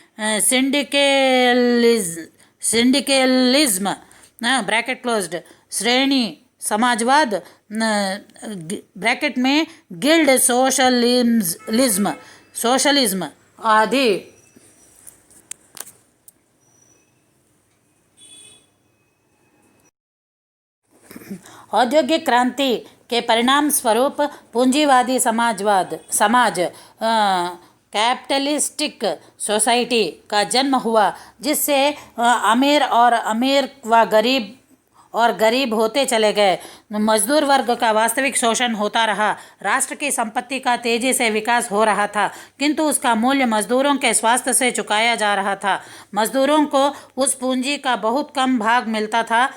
सिंडिकेलिज्म ब्रैकेट क्लोज्ड, श्रेणी समाजवाद ब्रैकेट में गिल्ड सोशलिज्म आदि। औद्योगिक क्रांति के परिणाम स्वरूप पूंजीवादी समाज कैपिटलिस्टिक सोसाइटी का जन्म हुआ, जिससे अमीर व गरीब होते चले गए। मजदूर वर्ग का वास्तविक शोषण होता रहा। राष्ट्र की संपत्ति का तेजी से विकास हो रहा था, किंतु उसका मूल्य मजदूरों के स्वास्थ्य से चुकाया जा रहा था। मजदूरों को उस पूंजी का बहुत कम भाग मिलता था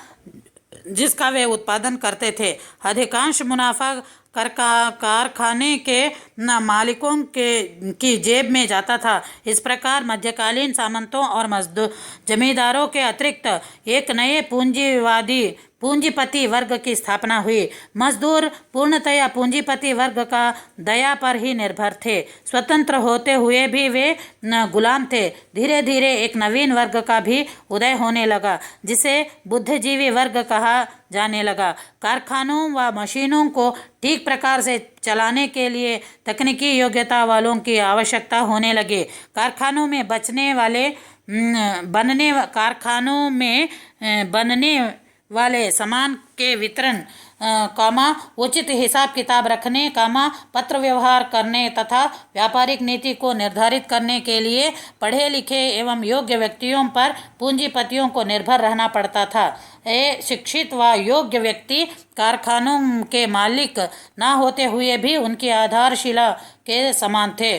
जिसका वे उत्पादन करते थे। अधिकांश मुनाफा कारखाने के मालिकों की जेब में जाता था। इस प्रकार मध्यकालीन सामंतों और जमींदारों के अतिरिक्त एक नए पूंजीपति वर्ग की स्थापना हुई। मजदूर पूर्णतया पूंजीपति वर्ग का दया पर ही निर्भर थे। स्वतंत्र होते हुए भी वे गुलाम थे। धीरे धीरे एक नवीन वर्ग का भी उदय होने लगा, जिसे बुद्धिजीवी वर्ग कहा जाने लगा। कारखानों व मशीनों को ठीक प्रकार से चलाने के लिए तकनीकी योग्यता वालों की आवश्यकता होने लगी। कारखानों में बनने वाले सामान के वितरण उचित हिसाब किताब रखने पत्र व्यवहार करने तथा व्यापारिक नीति को निर्धारित करने के लिए पढ़े लिखे एवं योग्य व्यक्तियों पर पूंजीपतियों को निर्भर रहना पड़ता था। शिक्षित व योग्य व्यक्ति कारखानों के मालिक न होते हुए भी उनकी आधारशिला के समान थे।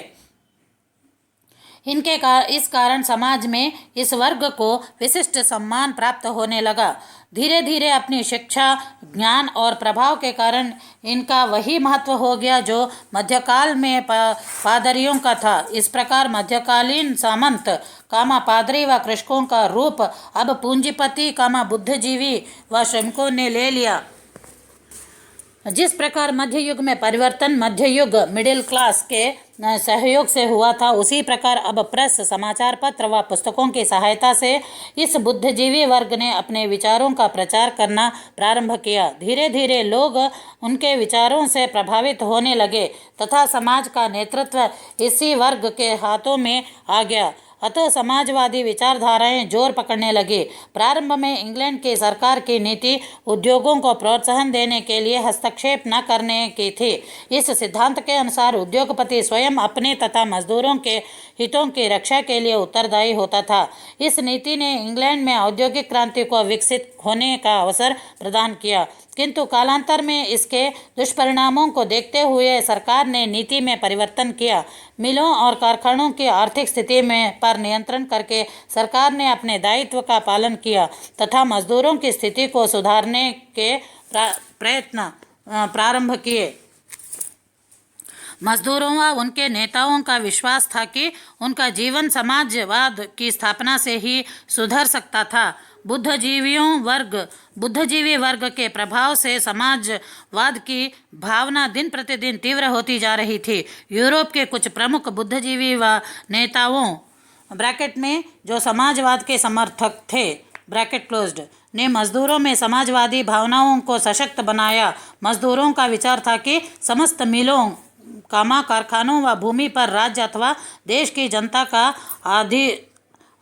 इस कारण समाज में इस वर्ग को विशिष्ट सम्मान प्राप्त होने लगा। धीरे धीरे अपनी शिक्षा, ज्ञान और प्रभाव के कारण इनका वही महत्व हो गया जो मध्यकाल में पादरियों का था। इस प्रकार मध्यकालीन सामंत पादरी व कृषकों का रूप अब पूंजीपति बुद्धिजीवी व श्रमिकों ने ले लिया। जिस प्रकार मध्य युग में परिवर्तन मध्य युग मिडिल क्लास के सहयोग से हुआ था, उसी प्रकार अब प्रेस, समाचार पत्र व पुस्तकों की सहायता से इस बुद्धिजीवी वर्ग ने अपने विचारों का प्रचार करना प्रारंभ किया। धीरे धीरे लोग उनके विचारों से प्रभावित होने लगे तथा समाज का नेतृत्व इसी वर्ग के हाथों में आ गया। अतः समाजवादी विचारधाराएं जोर पकड़ने लगी। प्रारंभ में इंग्लैंड की सरकार की नीति उद्योगों को प्रोत्साहन देने के लिए हस्तक्षेप न करने की थी। इस सिद्धांत के अनुसार उद्योगपति स्वयं अपने तथा मजदूरों के हितों की रक्षा के लिए उत्तरदायी होता था। इस नीति ने इंग्लैंड में औद्योगिक क्रांति को विकसित होने का अवसर प्रदान किया, किंतु कालांतर में इसके दुष्परिणामों को देखते हुए सरकार ने नीति में परिवर्तन किया। मिलों और कारखानों की आर्थिक स्थिति पर नियंत्रण करके सरकार ने अपने दायित्व का पालन किया तथा मजदूरों की स्थिति को सुधारने के प्रयत्न प्रारंभ किए। मजदूरों व उनके नेताओं का विश्वास था कि उनका जीवन समाजवाद की स्थापना से ही सुधर सकता था। बुद्धिजीवी वर्ग के प्रभाव से समाजवाद की भावना दिन प्रतिदिन तीव्र होती जा रही थी। यूरोप के कुछ प्रमुख बुद्धिजीवी व नेताओं ब्रैकेट में जो समाजवाद के समर्थक थे ब्रैकेट क्लोज्ड ने मजदूरों में समाजवादी भावनाओं को सशक्त बनाया। मजदूरों का विचार था कि समस्त मिलों, कारखानों व भूमि पर राज्य अथवा देश की जनता का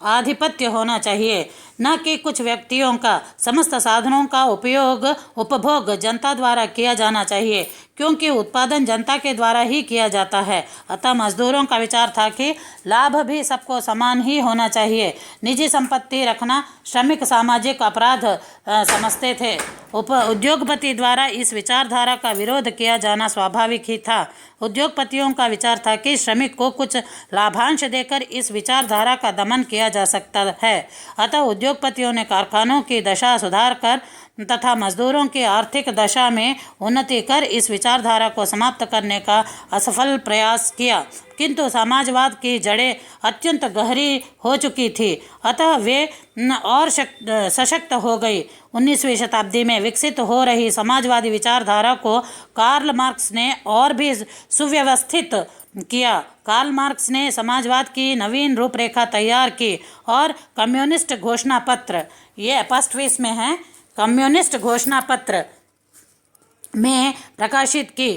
आधिपत्य होना चाहिए, न कि कुछ व्यक्तियों का। समस्त साधनों का उपभोग जनता द्वारा किया जाना चाहिए, क्योंकि उत्पादन जनता के द्वारा ही किया जाता है। अतः मजदूरों का विचार था कि लाभ भी सबको समान ही होना चाहिए। निजी संपत्ति रखना श्रमिक सामाजिक अपराध समझते थे। उद्योगपति द्वारा इस विचारधारा का विरोध किया जाना स्वाभाविक ही था। उद्योगपतियों का विचार था कि श्रमिक को कुछ लाभांश देकर इस विचारधारा का दमन किया जा सकता है। अतः उद्योगपतियों ने कारखानों की दशा सुधार कर तथा मजदूरों की आर्थिक दशा में उन्नति कर इस विचारधारा को समाप्त करने का असफल प्रयास किया, किंतु समाजवाद की जड़ें अत्यंत गहरी हो चुकी थी, अतः वे और सशक्त हो गई। 19वीं शताब्दी में विकसित हो रही समाजवादी विचारधारा को कार्ल मार्क्स ने और भी सुव्यवस्थित किया। कार्ल मार्क्स ने समाजवाद की नवीन रूपरेखा तैयार की और कम्युनिस्ट घोषणा पत्र, ये अपॉस्ट्रीज में है, कम्युनिस्ट घोषणा पत्र में प्रकाशित की।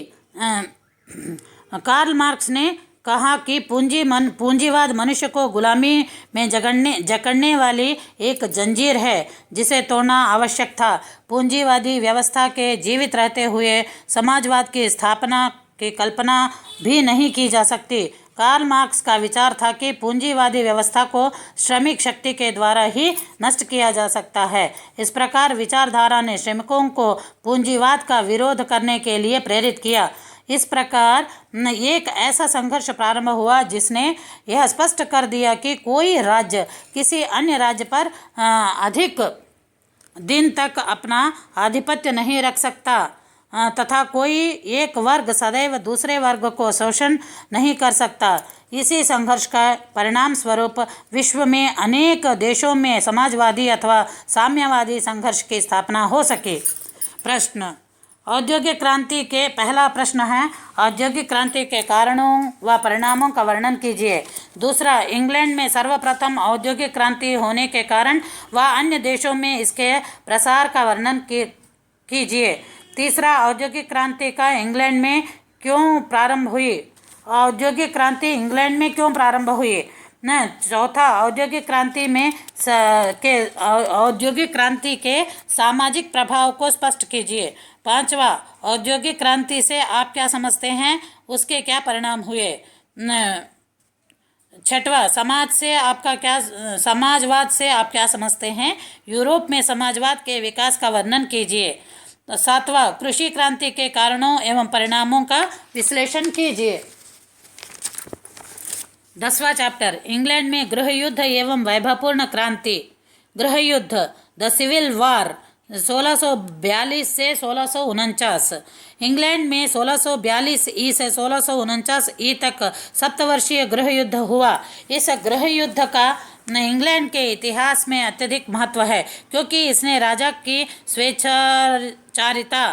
कार्ल मार्क्स ने कहा कि पूंजीवाद मनुष्य को गुलामी में जकड़ने वाली एक जंजीर है जिसे तोड़ना आवश्यक था। पूंजीवादी व्यवस्था के जीवित रहते हुए समाजवाद की स्थापना की कल्पना भी नहीं की जा सकती। कार्ल मार्क्स का विचार था कि पूंजीवादी व्यवस्था को श्रमिक शक्ति के द्वारा ही नष्ट किया जा सकता है। इस प्रकार विचारधारा ने श्रमिकों को पूंजीवाद का विरोध करने के लिए प्रेरित किया। इस प्रकार एक ऐसा संघर्ष प्रारंभ हुआ जिसने यह स्पष्ट कर दिया कि कोई राज्य किसी अन्य राज्य पर अधिक दिन तक अपना आधिपत्य नहीं रख सकता तथा कोई एक वर्ग सदैव दूसरे वर्ग को शोषण नहीं कर सकता। इसी संघर्ष का परिणाम स्वरूप विश्व में अनेक देशों में समाजवादी अथवा साम्यवादी संघर्ष की स्थापना हो सके। प्रश्न, औद्योगिक क्रांति के पहला प्रश्न है, औद्योगिक क्रांति के कारणों व परिणामों का वर्णन कीजिए। दूसरा, इंग्लैंड में सर्वप्रथम औद्योगिक क्रांति होने के कारण व अन्य देशों में इसके प्रसार का वर्णन कीजिए। तीसरा, औद्योगिक क्रांति का इंग्लैंड में क्यों प्रारंभ हुई? औद्योगिक क्रांति इंग्लैंड में क्यों प्रारंभ हुई? न चौथा, औद्योगिक क्रांति के सामाजिक प्रभाव को स्पष्ट कीजिए। पांचवा, औद्योगिक क्रांति से आप क्या समझते हैं, उसके क्या परिणाम हुए? छठवा, समाजवाद से आप क्या समझते हैं? यूरोप में समाजवाद के विकास का वर्णन कीजिए। सातवां, कृषि क्रांति के कारणों एवं परिणामों का विश्लेषण कीजिए। 10वां चैप्टर, इंग्लैंड में गृह युद्ध एवं वैभवपूर्ण क्रांति। गृह युद्ध, द सिविल वार 1642 से 1649। इंग्लैंड में 1642 ई से 1649 ई तक सप्तवर्षीय गृह युद्ध हुआ। इस गृह युद्ध का इंग्लैंड के इतिहास में अत्यधिक महत्व है क्योंकि इसने राजा की स्वेच्छाचारिता,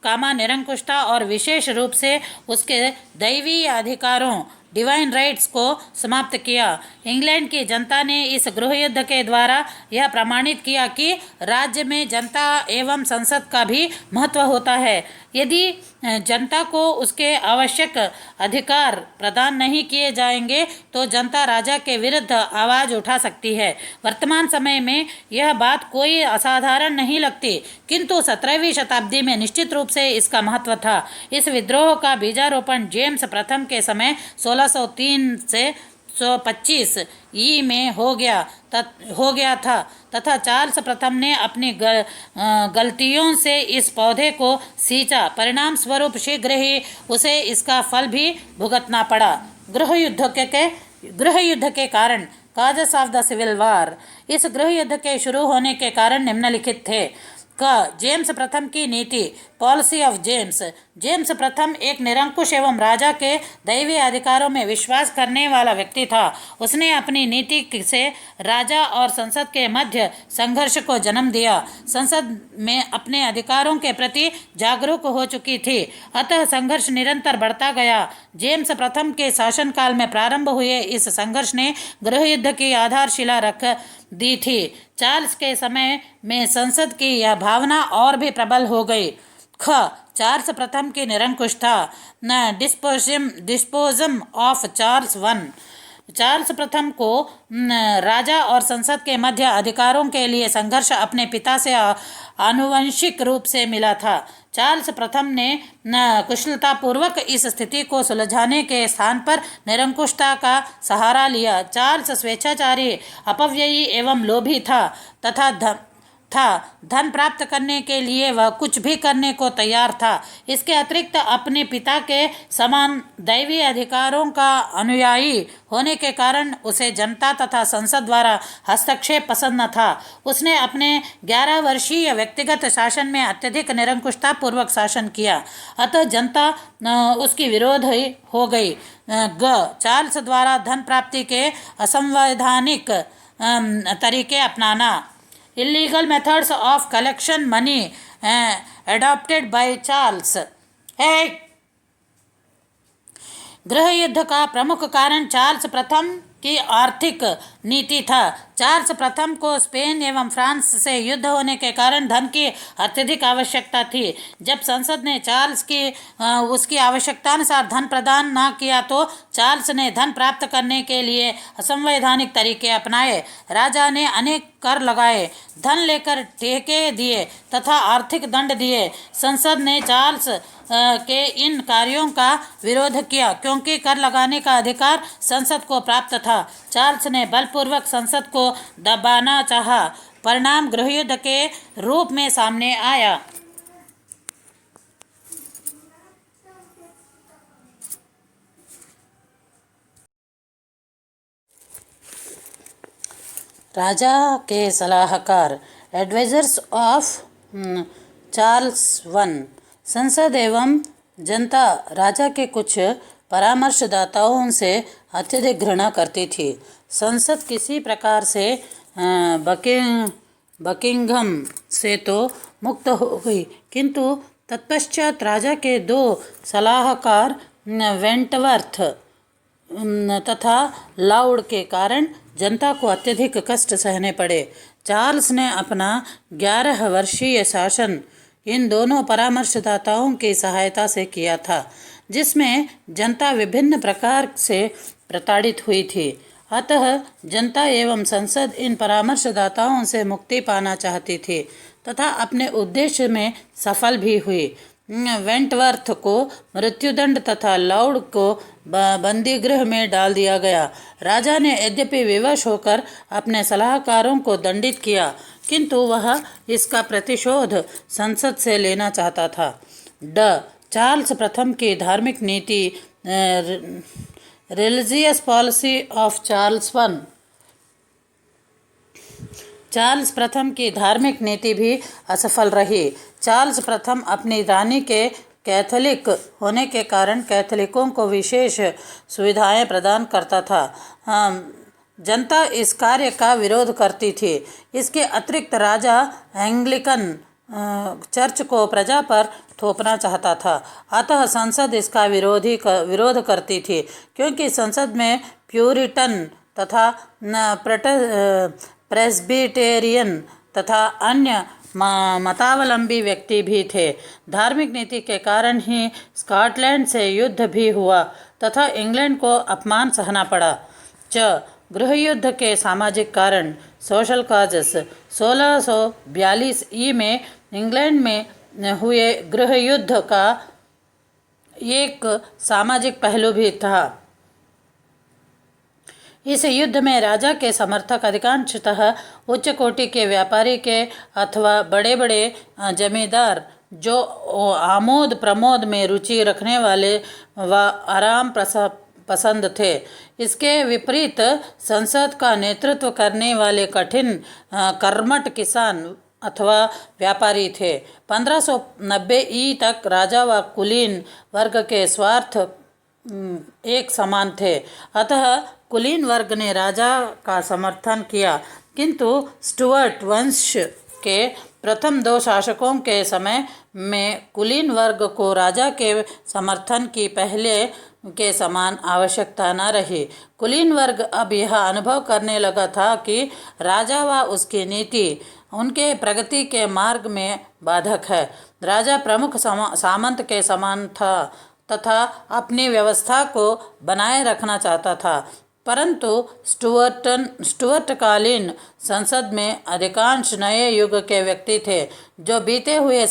कामा निरंकुशता और विशेष रूप से उसके दैवीय अधिकारों, डिवाइन राइट्स को समाप्त किया। इंग्लैंड की जनता ने इस गृह युद्ध के द्वारा यह प्रमाणित किया कि राज्य में जनता एवं संसद का भी महत्व होता है। यदि जनता को उसके आवश्यक अधिकार प्रदान नहीं किए जाएंगे तो जनता राजा के विरुद्ध आवाज़ उठा सकती है। वर्तमान समय में यह बात कोई असाधारण नहीं लगती, किंतु 17वीं शताब्दी में निश्चित रूप से इसका महत्व था। इस विद्रोह का बीजारोपण जेम्स प्रथम के समय 1603 से 1625 ई में हो गया था तथा चार्ल्स प्रथम ने अपनी गलतियों से इस पौधे को सींचा। परिणाम स्वरूप शीघ्र ही उसे इसका फल भी भुगतना पड़ा। गृह युद्ध के कारण, causes of the civil war. इस गृह युद्ध के शुरू होने के कारण निम्नलिखित थे। जेम्स प्रथम की नीति, पॉलिसी ऑफ जेम्स। जेम्स प्रथम एक निरंकुश एवं राजा के दैवीय अधिकारों में विश्वास करने वाला व्यक्ति था। उसने अपनी नीति से राजा और संसद के मध्य संघर्ष को जन्म दिया। संसद में अपने अधिकारों के प्रति जागरूक हो चुकी थी, अतः संघर्ष निरंतर बढ़ता गया। जेम्स प्रथम के शासनकाल में प्रारंभ हुए इस संघर्ष ने गृह युद्ध की आधारशिला रख दी थी। चार्ल्स के समय में संसद की यह भावना और भी प्रबल हो गई। चार्ल्स प्रथम की निरंकुशता, डिस्पोजम ऑफ चार्ल्स वन। चार्ल्स प्रथम को राजा और संसद के मध्य अधिकारों के लिए संघर्ष अपने पिता से आनुवंशिक रूप से मिला था। चार्ल्स प्रथम ने कुशलतापूर्वक इस स्थिति को सुलझाने के स्थान पर निरंकुशता का सहारा लिया। चार्ल्स स्वेच्छाचारी, अपव्ययी एवं लोभी था तथा था। धन प्राप्त करने के लिए वह कुछ भी करने को तैयार था। इसके अतिरिक्त अपने पिता के समान दैवी अधिकारों का अनुयायी होने के कारण उसे जनता तथा संसद द्वारा हस्तक्षेप पसंद न था। उसने अपने 11 वर्षीय व्यक्तिगत शासन में अत्यधिक निरंकुशता पूर्वक शासन किया, अतः जनता उसकी विरोध हो गई। चार्ल्स द्वारा धन प्राप्ति के असंवैधानिक तरीके अपनाना। Illegal methods of collection money adopted by Charles. गृह युद्ध का प्रमुख कारण चार्ल्स प्रथम की आर्थिक नीति था। चार्ल्स प्रथम को स्पेन एवं फ्रांस से युद्ध होने के कारण धन की अत्यधिक आवश्यकता थी। जब संसद ने चार्ल्स की उसकी आवश्यकतानुसार धन प्रदान न किया तो चार्ल्स ने धन प्राप्त करने के लिए असंवैधानिक तरीके अपनाए। राजा ने अनेक कर लगाए, धन लेकर ठेके दिए तथा आर्थिक दंड दिए। संसद ने चार्ल्स के इन कार्यों का विरोध किया क्योंकि कर लगाने का अधिकार संसद को प्राप्त था। चार्ल्स ने बलपूर्वक संसद को दबाना चाहा। परिणाम गृहयुद्ध के रूप में सामने आया। राजा के सलाहकार, एडवाइजर्स ऑफ चार्ल्स वन। संसद एवं जनता राजा के कुछ परामर्शदाताओं से अत्यधिक घृणा करती थी। संसद किसी प्रकार से बकिंघम से तो मुक्त हो गई, किंतु तत्पश्चात राजा के 2 सलाहकार वेंटवर्थ तथा लाउड के कारण जनता को अत्यधिक कष्ट सहने पड़े। चार्ल्स ने अपना 11 वर्षीय शासन इन दोनों परामर्शदाताओं की सहायता से किया था, जिसमें जनता विभिन्न प्रकार से प्रताड़ित हुई थी। अतः जनता एवं संसद इन परामर्शदाताओं से मुक्ति पाना चाहती थी तथा अपने उद्देश्य में सफल भी हुई। वेंटवर्थ को मृत्युदंड तथा लाउड को बंदी गृह में डाल दिया गया। राजा ने यद्यपि विवश होकर अपने सलाहकारों को दंडित किया, किंतु वह इसका प्रतिशोध संसद से लेना चाहता था। चार्ल्स प्रथम की धार्मिक नीति, religious policy of Charles one. Charles प्रथम की धार्मिक नीति भी असफल रही। चार्ल्स प्रथम अपनी रानी के कैथोलिक होने के कारण कैथोलिकों को विशेष सुविधाएं प्रदान करता था। जनता इस कार्य का विरोध करती थी। इसके अतिरिक्त राजा एंग्लिकन चर्च को प्रजा पर थोपना चाहता था, अतः संसद इसका विरोध करती थी, क्योंकि संसद में प्यूरिटन तथा प्रेस्बिटेरियन तथा अन्य मतावलंबी व्यक्ति भी थे। धार्मिक नीति के कारण ही स्कॉटलैंड से युद्ध भी हुआ तथा इंग्लैंड को अपमान सहना पड़ा। गृह युद्ध के सामाजिक कारण, सोशल काजेस। 1642 ई में इंग्लैंड में हुए गृह युद्ध का एक सामाजिक पहलू भी था। इस युद्ध में राजा के समर्थक अधिकांशतः उच्च कोटि के व्यापारी के अथवा बड़े बड़े जमींदार जो आमोद प्रमोद में रुचि रखने वाले व आराम पसंद थे। इसके विपरीत संसद का नेतृत्व करने वाले कठिन कर्मठ किसान अथवा व्यापारी थे। 1590 ई तक राजा व कुलीन वर्ग के स्वार्थ एक समान थे, अतः कुलीन वर्ग ने राजा का समर्थन किया, किंतु स्टुअर्ट वंश के प्रथम 2 शासकों के समय में कुलीन वर्ग को राजा के समर्थन की पहले के समान आवश्यकता न रही। कुलीन वर्ग अब यह अनुभव करने लगा था कि राजा व उसकी नीति उनके प्रगति के मार्ग में बाधक है। राजा प्रमुख सामंत के समान था तथा अपनी व्यवस्था को बनाए रखना चाहता था, परंतु स्टुअर्टकालीन संसद में अधिकांश नए युग के व्यक्ति थे जो बीते हुए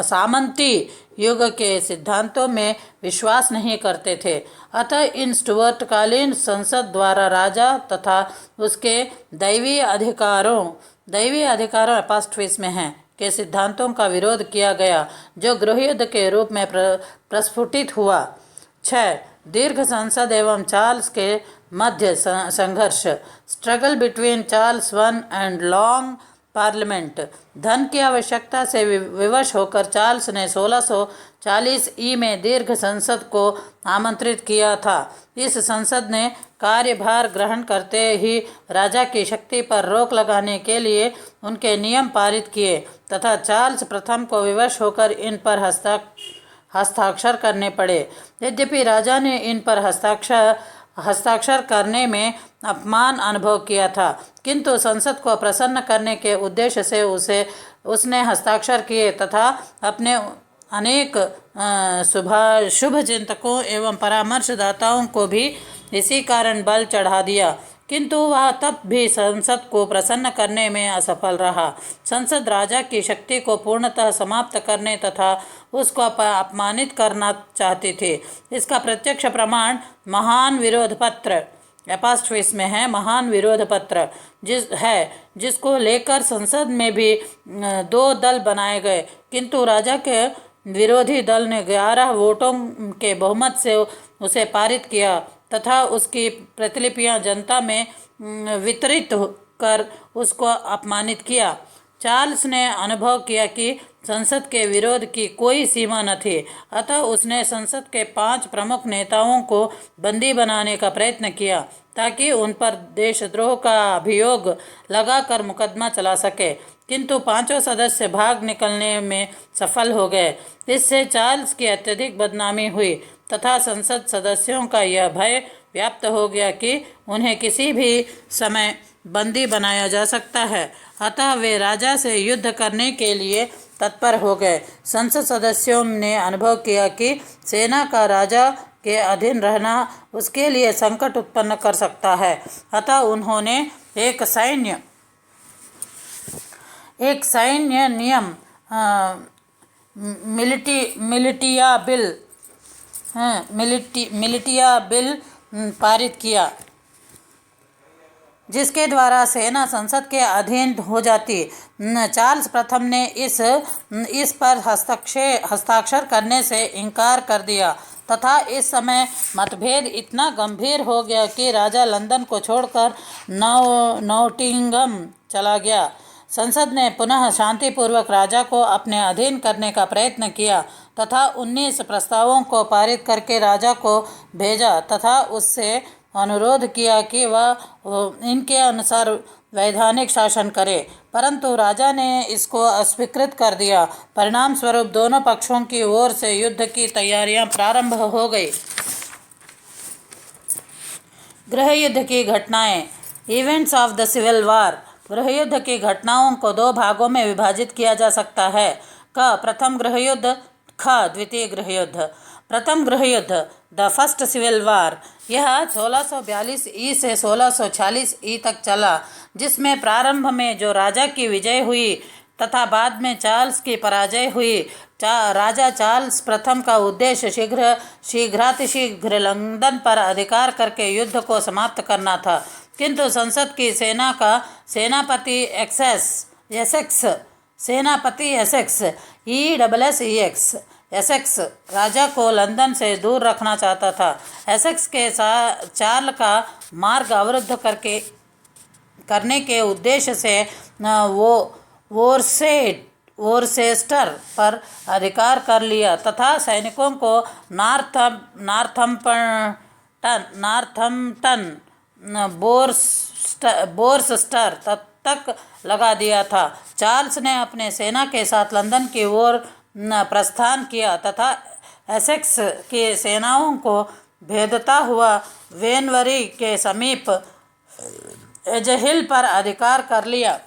सामंती युग के सिद्धांतों में विश्वास नहीं करते थे। अतः इन स्टुअर्टकालीन संसद द्वारा राजा तथा उसके दैवीय अधिकारों दैवीय अधिकारों अपास्ट्रीज में हैं के सिद्धांतों का विरोध किया गया जो गृहयुद्ध के रूप में प्रस्फुटित हुआ। 6. दीर्घ संसद एवं चार्ल्स के मध्य संघर्ष, struggle between Charles one and long parliament. धन की आवश्यकता से विवश होकर चार्ल्स ने 1640 ई में दीर्घ संसद को आमंत्रित किया था। इस संसद ने कार्यभार ग्रहण करते ही राजा की शक्ति पर रोक लगाने के लिए उनके नियम पारित किए तथा चार्ल्स प्रथम को विवश होकर इन पर हस्ताक्षर करने पड़े। यद्यपि राजा ने इन पर हस्ताक्षर करने में अपमान अनुभव किया था, किंतु संसद को प्रसन्न करने के उद्देश्य से उसने हस्ताक्षर किए तथा अपने अनेक शुभ चिंतकों एवं परामर्शदाताओं को भी इसी कारण बल चढ़ा दिया, किंतु वह तब भी संसद को प्रसन्न करने में असफल रहा। संसद राजा की शक्ति को पूर्णतः समाप्त करने तथा उसको अपमानित करना चाहती थी। इसका प्रत्यक्ष प्रमाण महान विरोध पत्र एपास्ट्रीज में है। महान विरोध पत्र जिसको लेकर संसद में भी 2 दल बनाए गए, किंतु राजा के विरोधी दल ने 11 वोटों के बहुमत से उसे पारित किया तथा उसकी प्रतिलिपियां जनता में वितरित कर उसको अपमानित किया। चार्ल्स ने अनुभव किया कि संसद के विरोध की कोई सीमा न थी, अतः उसने संसद के 5 प्रमुख नेताओं को बंदी बनाने का प्रयत्न किया ताकि उन पर देशद्रोह का अभियोग लगाकर मुकदमा चला सके, किंतु 5 सदस्य भाग निकलने में सफल हो गए। इससे चार्ल्स की अत्यधिक बदनामी हुई तथा संसद सदस्यों का यह भय व्याप्त हो गया कि उन्हें किसी भी समय बंदी बनाया जा सकता है, अतः वे राजा से युद्ध करने के लिए तत्पर हो गए। संसद सदस्यों ने अनुभव किया कि सेना का राजा के अधीन रहना उसके लिए संकट उत्पन्न कर सकता है, अतः उन्होंने एक सैन्य नियम मिलिटिया बिल पारित किया, जिसके द्वारा सेना संसद के अधीन हो जाती। चार्ल्स प्रथम ने इस पर हस्ताक्षर करने से इनकार कर दिया तथा इस समय मतभेद इतना गंभीर हो गया कि राजा लंदन को छोड़कर नॉटिंघम चला गया। संसद ने पुनः शांतिपूर्वक राजा को अपने अधीन करने का प्रयत्न किया तथा 19 प्रस्तावों को पारित करके राजा को भेजा तथा उससे अनुरोध किया कि वह इनके अनुसार वैधानिक शासन करे, परंतु राजा ने इसको अस्वीकृत कर दिया। परिणाम स्वरूप दोनों पक्षों की ओर से युद्ध की तैयारियां प्रारंभ हो गई। गृहयुद्ध की घटनाएं, events of the civil war. गृहयुद्ध की घटनाओं को 2 भागों में विभाजित किया जा सकता है। प्रथम गृहयुद्ध, द्वितीय गृहयुद्ध। प्रथम गृहयुद्ध, द फर्स्ट सिविल वॉर, यह 1642 ई से 1646 ई तक चला, जिसमें प्रारंभ में जो राजा की विजय हुई तथा बाद में चार्ल्स की पराजय हुई। राजा चार्ल्स प्रथम का उद्देश्य शीघ्रातिशीघ्र लंदन पर अधिकार करके युद्ध को समाप्त करना था, किंतु संसद की सेना का सेनापति एसेक्स राजा को लंदन से दूर रखना चाहता था। एसेक्स के चार्ल का मार्ग अवरुद्ध करने के उद्देश्य से वो वोरचेस्टर पर अधिकार कर लिया तथा सैनिकों को नॉर्थम्पटन बोर्सस्टर तक लगा दिया था। चार्ल्स ने अपने सेना के साथ लंदन की ओर प्रस्थान किया तथा एसेक्स की सेनाओं को भेदता हुआ वेनवरी के समीप एजहिल पर अधिकार कर लिया।